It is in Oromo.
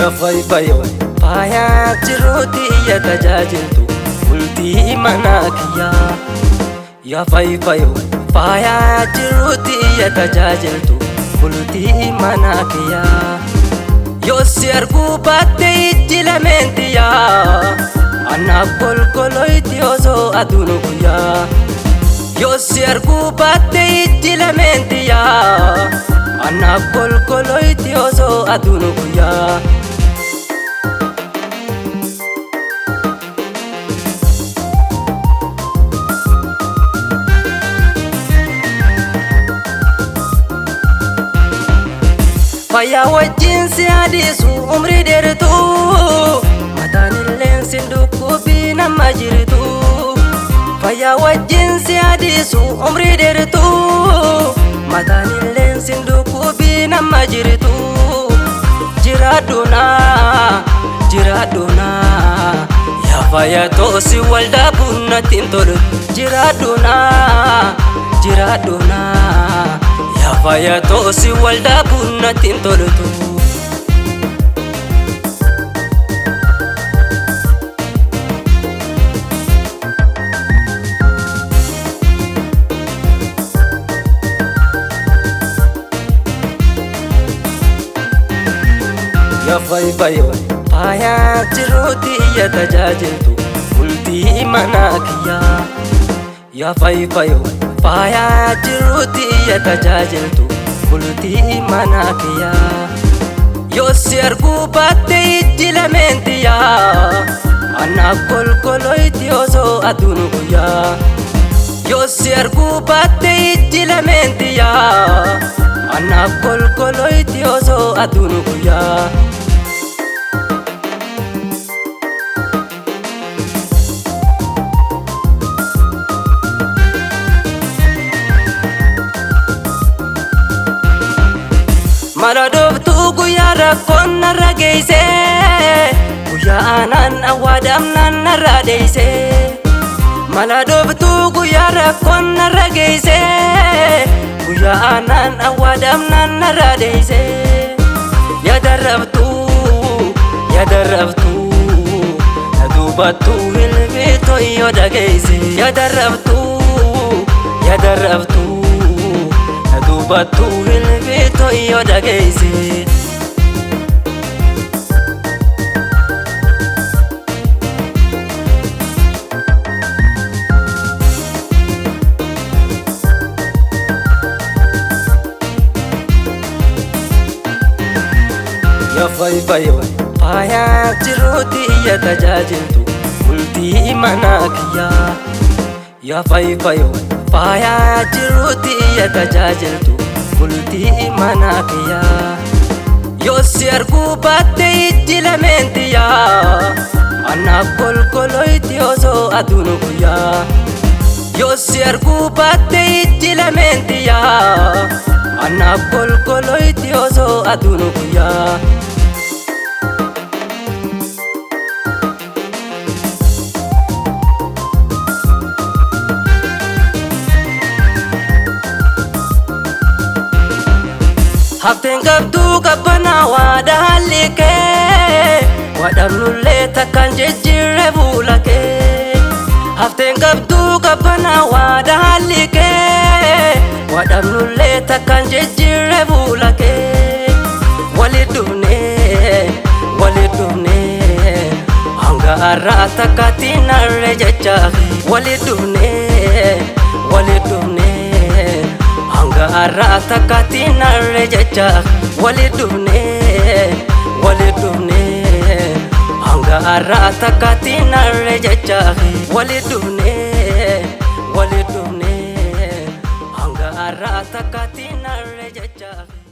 Ya fayfayo faaya jiruuti ya tajaajiltu bultii mana kiyyaa. Ya fayfayo faaya jiruuti ya tajaajiltu bultii mana kiyyaa. Yoo si arguu baatte ijji lameen tiyyaa anaaf kolkoloyti osoo aduun guyyaa. Yoo si arguu baatte ijji lameen tiyyaa anaaf kolkoloyti osoo aduun guyyaa. Fayyaa wajjin si hadisu umrii dheertuu mataan illeen si dhukkubii nama jirtu. Fayyaa wajjin si hadisu umrii dheertuu mataan illeen si dhukkubii nama jirtu. Jiraadhu naa yaa fayyaa toosi waldaa bunnatiin tolu. Jiraadhu naa yaa fayyaa toosi waldaa bunnatiin tolutu. Ya fayfayo faaya jiruuti ya tajaajiltu bultii mana kiyyaa. Ya fayfayo faaya jiruuti ya tajaajiltu bultii mana kiyyaa. Yoo si arguu baatte ijji lameen tiyyaa anaaf kolkoloyti osoo aduun guyyaa. Yoo si arguu baatte ijji lameen tiyyaa anaaf kolkoloyti osoo aduun guyyaa. Mala dhooftuu guyyaa rakkoon narra geesse guyyaa aanaan awwaadamnaan narra deesse. Mala dhooftuu guyyaa rakkoon narra geesse guyyaa aanaan awwaadamnaan narra deesse. Yaa darrabtuu na duubattuu hilbiitoo yoo dhageesse. Yaa darrabtuu duubattuu hilbiitoo yoo dhageesse. Ya fayfayo faaya jiruuti ya tajaajiltu bultii mana kiyyaa. Ya fayfayo faaya jiruuti ya tajaajiltu bultii mana kiyyaa. Yoo si arguu baatte ijji lameen tiyyaa anaaf kolkoloyti osoo aduun guyyaa. Yoo si arguu baatte ijji lameen tiyyaa anaaf kolkoloyti osoo aduun guyyaa. Hafteen qabduu qabbanaa waada haalli kee wadhabnullee takkaan jijjiirre fuula kee. Hafteen qabduu qabbanaa waada haalli kee wadhabnullee takkaan jijjiirre fuula kee. Walitti dhufnee hanga har'aa takkaatti narre jechaafi. Walitti dhufnee hanga har'aa takkaatti narre jechaafi. Walitti dhufnee hanga har'aa takkaatti narre jechaafi. Walitti dhufnee hanga har'aa takkaatti narre jechaafi.